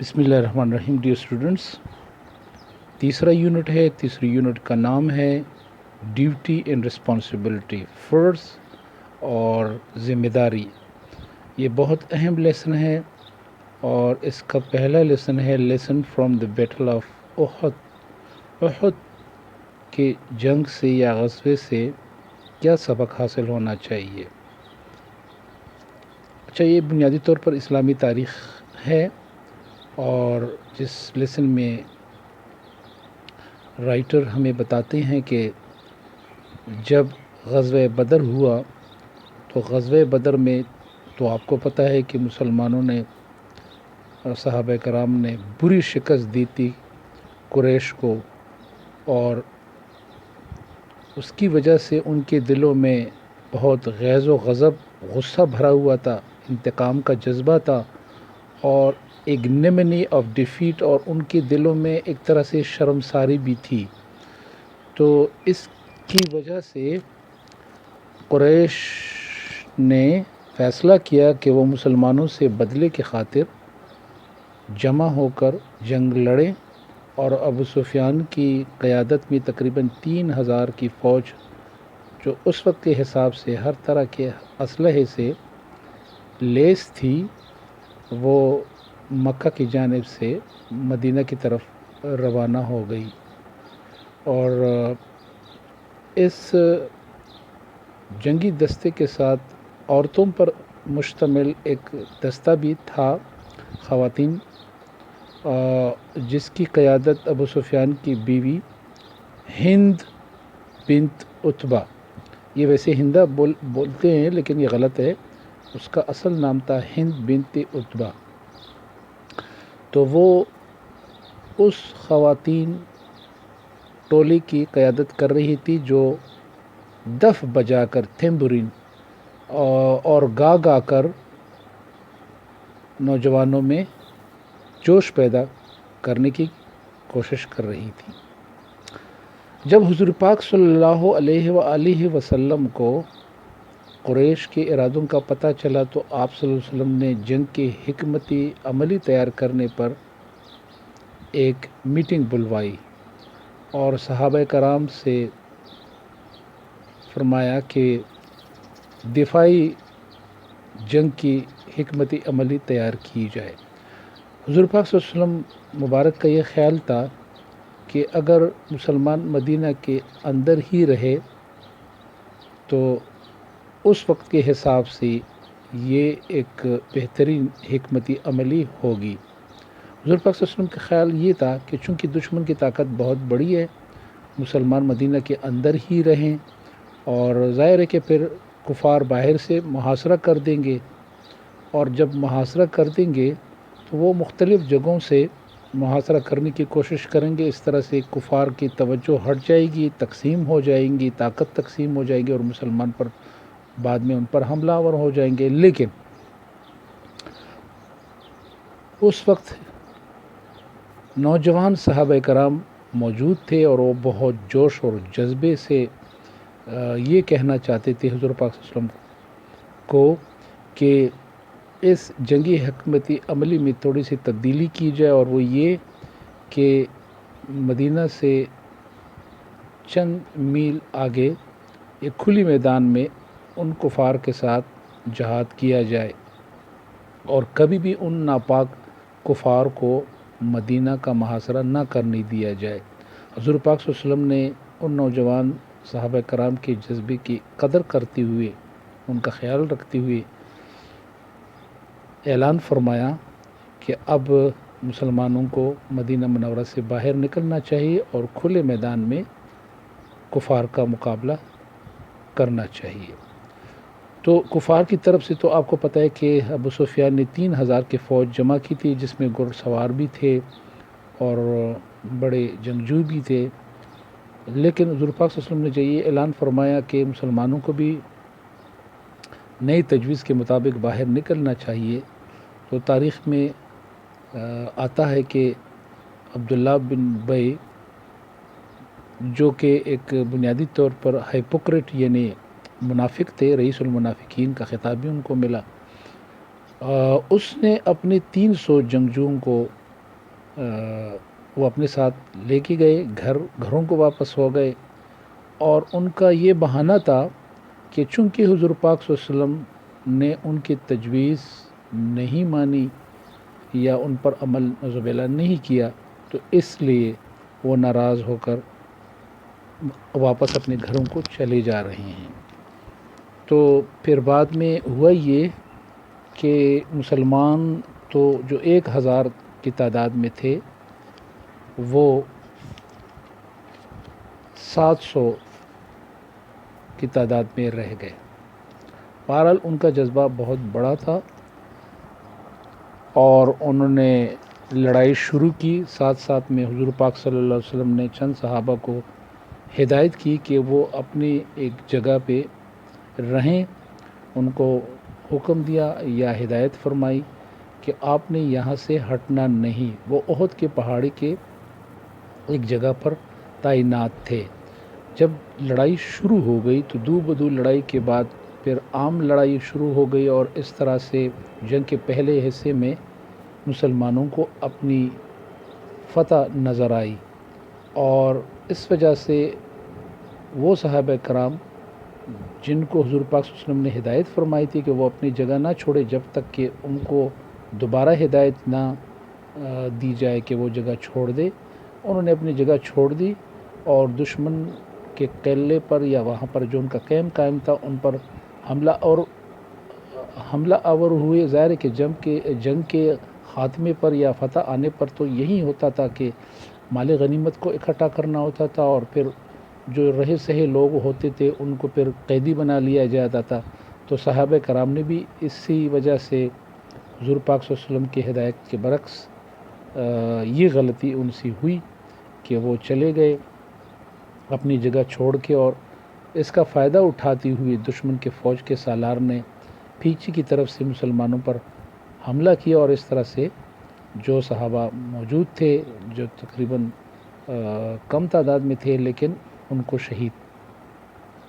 بسم اللہ الرحمن الرحیم. ڈیئر اسٹوڈنٹس، تیسرا یونٹ ہے. تیسری یونٹ کا نام ہے ڈیوٹی اینڈ رسپانسبلٹی، فرض اور ذمہ داری. یہ بہت اہم لیسن ہے اور اس کا پہلا لیسن ہے lesson from the battle of Uhud. Uhud کے جنگ سے یا غزوے سے کیا سبق حاصل ہونا چاہیے. اچھا، یہ بنیادی طور پر اسلامی تاریخ ہے اور جس لیسن میں رائٹر ہمیں بتاتے ہیں کہ جب غزوہ بدر ہوا تو غزوہ بدر میں تو آپ کو پتہ ہے کہ مسلمانوں نے اور صحابہ کرام نے بری شکست دی تھی قریش کو، اور اس کی وجہ سے ان کے دلوں میں بہت غیظ و غضب، غصہ بھرا ہوا تھا، انتقام کا جذبہ تھا اور اگنیمنی آف ڈیفیٹ، اور ان کے دلوں میں ایک طرح سے شرمساری بھی تھی. تو اس کی وجہ سے قریش نے فیصلہ کیا کہ وہ مسلمانوں سے بدلے کی خاطر جمع ہو کر جنگ لڑیں، اور ابو سفیان کی قیادت میں تقریباً 3000 کی فوج، جو اس وقت کے حساب سے ہر طرح کے اسلحے سے لیس تھی، وہ مکہ کی جانب سے مدینہ کی طرف روانہ ہو گئی. اور اس جنگی دستے کے ساتھ عورتوں پر مشتمل ایک دستہ بھی تھا، خواتین، جس کی قیادت ابو سفیان کی بیوی ہند بنت عتبہ، یہ ویسے ہندہ بولتے ہیں لیکن یہ غلط ہے، اس کا اصل نام تھا ہند بنت عتبہ. تو وہ اس خواتین ٹولی کی قیادت کر رہی تھی جو دف بجا کر، تھمبرین اور گا کر نوجوانوں میں جوش پیدا کرنے کی کوشش کر رہی تھی. جب حضور پاک صلی اللہ علیہ وآلہ وسلم کو قریش کے ارادوں کا پتہ چلا تو آپ صلی اللہ علیہ وسلم نے جنگ کی حکمتی عملی تیار کرنے پر ایک میٹنگ بلوائی اور صحابہ کرام سے فرمایا کہ دفاعی جنگ کی حکمتی عملی تیار کی جائے. حضور پاک صلی اللہ علیہ وسلم مبارک کا یہ خیال تھا کہ اگر مسلمان مدینہ کے اندر ہی رہے تو اس وقت کے حساب سے یہ ایک بہترین حکمتی عملی ہوگی. حضور پاک صلی اللہ علیہ وسلم کا خیال یہ تھا کہ چونکہ دشمن کی طاقت بہت بڑی ہے، مسلمان مدینہ کے اندر ہی رہیں، اور ظاہر ہے کہ پھر کفار باہر سے محاصرہ کر دیں گے، اور جب محاصرہ کر دیں گے تو وہ مختلف جگہوں سے محاصرہ کرنے کی کوشش کریں گے. اس طرح سے کفار کی توجہ ہٹ جائے گی، تقسیم ہو جائیں گی، طاقت تقسیم ہو جائے گی اور مسلمان پر بعد میں ان پر حملہ آور ہو جائیں گے. لیکن اس وقت نوجوان صحابہ کرام موجود تھے اور وہ بہت جوش اور جذبے سے یہ کہنا چاہتے تھے حضور پاک صلی اللہ علیہ وسلم کو کہ اس جنگی حکمتی عملی میں تھوڑی سی تبدیلی کی جائے، اور وہ یہ کہ مدینہ سے چند میل آگے ایک کھلی میدان میں ان کفار کے ساتھ جہاد کیا جائے اور کبھی بھی ان ناپاک کفار کو مدینہ کا محاصرہ نہ کرنے دیا جائے. حضور پاک صلی اللہ علیہ وسلم نے ان نوجوان صحابہ کرام کے جذبے کی قدر کرتے ہوئے، ان کا خیال رکھتے ہوئے اعلان فرمایا کہ اب مسلمانوں کو مدینہ منورہ سے باہر نکلنا چاہیے اور کھلے میدان میں کفار کا مقابلہ کرنا چاہیے. تو کفار کی طرف سے تو آپ کو پتہ ہے کہ ابو سفیان نے 3000 کی فوج جمع کی تھی، جس میں گھڑ سوار بھی تھے اور بڑے جنگجو بھی تھے. لیکن حضور پاک صلی اللہ علیہ وسلم نے جو یہ اعلان فرمایا کہ مسلمانوں کو بھی نئی تجویز کے مطابق باہر نکلنا چاہیے، تو تاریخ میں آتا ہے کہ عبداللہ بن ابی، جو کہ ایک بنیادی طور پر ہائپوکریٹ یعنی منافق تھے، رئیس المنافقین کا خطاب بھی ان کو ملا، اس نے اپنے 300 جنگجوؤں کو وہ اپنے ساتھ لے کے گئے، گھروں کو واپس ہو گئے، اور ان کا یہ بہانہ تھا کہ چونکہ حضور پاک صلی اللہ علیہ وسلم نے ان کی تجویز نہیں مانی یا ان پر عمل نعوذ باللہ نہیں کیا، تو اس لیے وہ ناراض ہو کر واپس اپنے گھروں کو چلے جا رہے ہیں۔ تو پھر بعد میں ہوا یہ کہ مسلمان تو جو 1000 کی تعداد میں تھے وہ 700 کی تعداد میں رہ گئے۔ بہرحال ان کا جذبہ بہت بڑا تھا اور انہوں نے لڑائی شروع کی۔ ساتھ میں حضور پاک صلی اللہ علیہ وسلم نے چند صحابہ کو ہدایت کی کہ وہ اپنی ایک جگہ پہ رہیں، ان کو حکم دیا یا ہدایت فرمائی کہ آپ نے یہاں سے ہٹنا نہیں۔ وہ احد کے پہاڑی کے ایک جگہ پر تعینات تھے۔ جب لڑائی شروع ہو گئی تو دو بدو لڑائی کے بعد پھر عام لڑائی شروع ہو گئی، اور اس طرح سے جنگ کے پہلے حصے میں مسلمانوں کو اپنی فتح نظر آئی، اور اس وجہ سے وہ صحابہ کرام جن کو حضور پاک صلی اللہ علیہ وسلم نے ہدایت فرمائی تھی کہ وہ اپنی جگہ نہ چھوڑے جب تک کہ ان کو دوبارہ ہدایت نہ دی جائے کہ وہ جگہ چھوڑ دے، انہوں نے اپنی جگہ چھوڑ دی اور دشمن کے قلعے پر یا وہاں پر جو ان کا کیمپ قائم تھا ان پر حملہ آور ہوئے۔ ظاہر ہے کہ جنگ کے خاتمے پر یا فتح آنے پر تو یہی ہوتا تھا کہ مال غنیمت کو اکٹھا کرنا ہوتا تھا، اور پھر جو رہے سہے لوگ ہوتے تھے ان کو پھر قیدی بنا لیا جاتا تھا۔ تو صحابہ کرام نے بھی اسی وجہ سے حضور پاک صلی اللہ علیہ وسلم کی ہدایت کے برعکس یہ غلطی ان سے ہوئی کہ وہ چلے گئے اپنی جگہ چھوڑ کے، اور اس کا فائدہ اٹھاتی ہوئی دشمن کے فوج کے سالار نے پیچھے کی طرف سے مسلمانوں پر حملہ کیا، اور اس طرح سے جو صحابہ موجود تھے جو تقریباً کم تعداد میں تھے لیکن ان کو شہید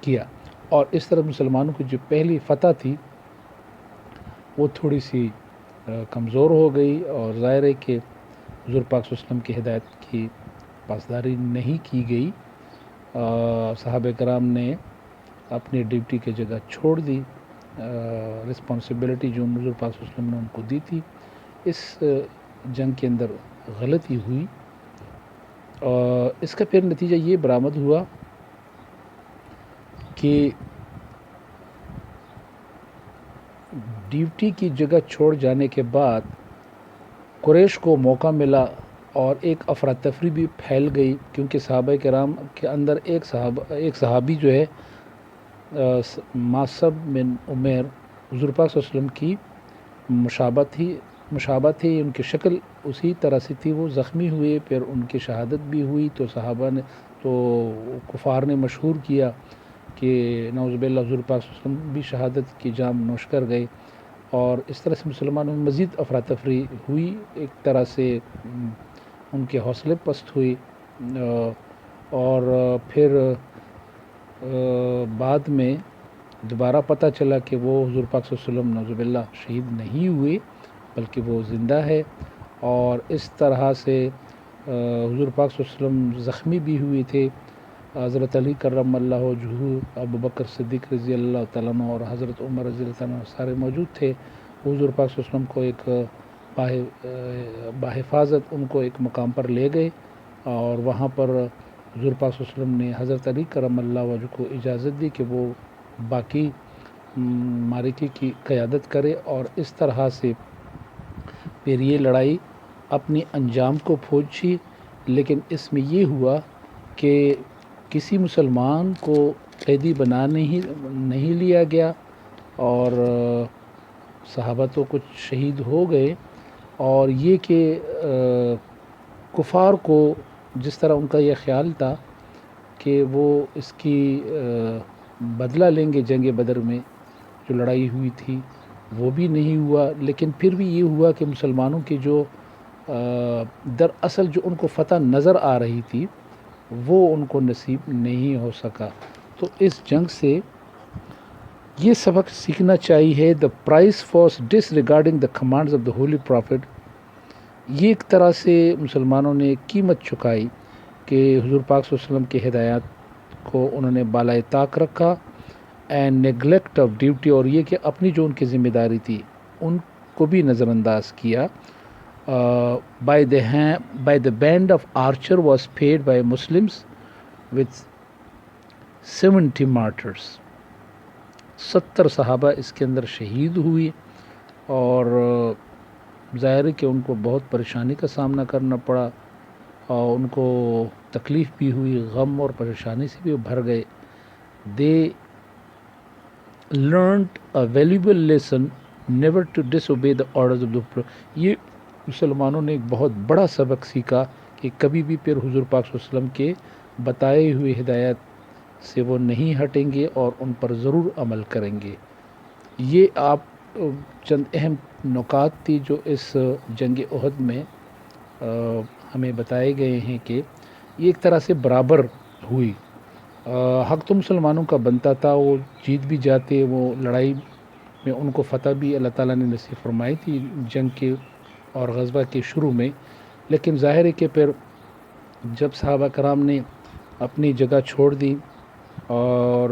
کیا، اور اس طرح مسلمانوں کی جو پہلی فتح تھی وہ تھوڑی سی کمزور ہو گئی، اور ظاہر ہے کہ حضور پاک صلی اللہ علیہ وسلم کی ہدایت کی پاسداری نہیں کی گئی۔ صحابہ کرام نے اپنی ڈیوٹی کی جگہ چھوڑ دی، رسپانسبلٹی جو حضور پاک صلی اللہ علیہ وسلم نے ان کو دی تھی۔ اس جنگ کے اندر غلطی ہوئی، اس کا پھر نتیجہ یہ برآمد ہوا کہ ڈیوٹی کی جگہ چھوڑ جانے کے بعد قریش کو موقع ملا اور ایک افراتفری بھی پھیل گئی، کیونکہ صحابہ کرام کے اندر ایک صحابی جو ہے ماسب بن عمیر حضور پاک صلی اللہ علیہ وسلم کی مشابہ تھی، ان کی شکل اسی طرح سے تھی، وہ زخمی ہوئے، پھر ان کی شہادت بھی ہوئی، تو صحابہ نے تو کفار نے مشہور کیا کہ نعوذ باللہ حضور پاک صلی اللہ علیہ وسلم بھی شہادت کی جام نوش کر گئے، اور اس طرح سے مسلمانوں میں مزید افراتفری ہوئی، ایک طرح سے ان کے حوصلے پست ہوئی، اور پھر بعد میں دوبارہ پتہ چلا کہ وہ حضور پاک صلی اللہ علیہ وسلم نعوذ باللہ شہید نہیں ہوئے بلکہ وہ زندہ ہے، اور اس طرح سے حضور پاک صلی اللہ علیہ وسلم زخمی بھی ہوئے تھے۔ حضرت علی کرم اللہ وجہہ، ابو بکر صدیق رضی اللہ تعالیٰ عنہ اور حضرت عمر رضی اللہ تعالیٰ عنہ سارے موجود تھے۔ حضور پاک صلی اللہ علیہ وسلم کو ایک بحفاظت ان کو ایک مقام پر لے گئے، اور وہاں پر حضور پاک صلی اللہ علیہ وسلم نے حضرت علی کرم اللہ وجہہ کو اجازت دی کہ وہ باقی معرکے کی قیادت کرے، اور اس طرح سے پھر یہ لڑائی اپنی انجام کو پہنچی۔ لیکن اس میں یہ ہوا کہ کسی مسلمان کو قیدی بنا نہیں لیا گیا، اور صحابہ تو کچھ شہید ہو گئے، اور یہ کہ کفار کو جس طرح ان کا یہ خیال تھا کہ وہ اس کی بدلہ لیں گے جنگ بدر میں جو لڑائی ہوئی تھی، وہ بھی نہیں ہوا، لیکن پھر بھی یہ ہوا کہ مسلمانوں کی جو دراصل جو ان کو فتح نظر آ رہی تھی وہ ان کو نصیب نہیں ہو سکا۔ تو اس جنگ سے یہ سبق سیکھنا چاہیے، the price was disregarding the commands of the holy prophet یہ ایک طرح سے مسلمانوں نے قیمت چکائی کہ حضور پاک صلی اللہ علیہ وسلم کی ہدایات کو انہوں نے بالائے طاق رکھا اینڈ نیگلیکٹ آف ڈیوٹی، اور یہ کہ اپنی جو ان کی ذمہ داری تھی ان کو بھی نظر انداز کیا. By the band of archer was paid by Muslims with 70 martyrs. 70 صحابہ اس کے اندر شہید ہوئی، اور ظاہر ہے کہ ان کو بہت پریشانی کا سامنا کرنا پڑا، اور ان کو تکلیف بھی ہوئی، غم اور پریشانی سے بھی بھر گئے. دے learned a valuable lesson never to disobey the orders of the. یہ مسلمانوں نے ایک بہت بڑا سبق سیکھا کہ کبھی بھی پھر حضور پاک صلی اللہ علیہ وسلم کے بتائے ہوئے ہدایات سے وہ نہیں ہٹیں گے اور ان پر ضرور عمل کریں گے. یہ آپ چند اہم نکات تھی جو اس جنگ احد میں ہمیں بتائے گئے ہیں کہ یہ ایک طرح سے برابر ہوئی. حق تو مسلمانوں کا بنتا تھا، وہ جیت بھی جاتے، وہ لڑائی میں ان کو فتح بھی اللہ تعالیٰ نے نصیب فرمائی تھی جنگ کے اور غزوہ کے شروع میں. لیکن ظاہر ہے کہ پھر جب صحابہ کرام نے اپنی جگہ چھوڑ دی اور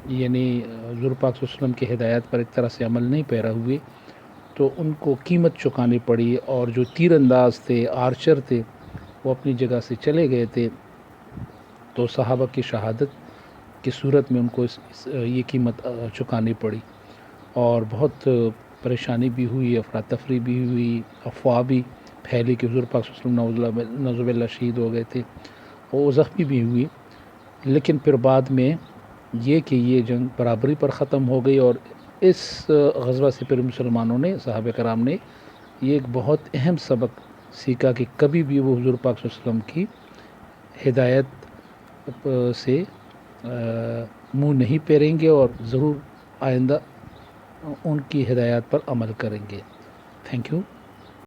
یعنی حضور پاک صلی اللہ علیہ وسلم کے ہدایات پر ایک طرح سے عمل نہیں پیرا ہوئے، تو ان کو قیمت چکانی پڑی، اور جو تیر انداز تھے، آرچر تھے، وہ اپنی جگہ سے چلے گئے تھے. تو صحابہ کی شہادت کی صورت میں ان کو یہ قیمت چکانی پڑی، اور بہت پریشانی بھی ہوئی، افراتفری بھی ہوئی، افواہ بھی پھیلی کہ حضور پاک صلی اللہ علیہ وسلم نعوذ باللہ شہید ہو گئے تھے، اور وہ زخمی بھی ہوئی. لیکن پھر بعد میں یہ کہ یہ جنگ برابری پر ختم ہو گئی، اور اس غزوہ سے پھر مسلمانوں نے، صحابہ کرام نے یہ ایک بہت اہم سبق سیکھا کہ کبھی بھی وہ حضور پاک صلی اللہ علیہ وسلم کی ہدایت سے منہ نہیں پھیریں گے، اور ضرور آئندہ ان کی ہدایات پر عمل کریں گے. Thank you.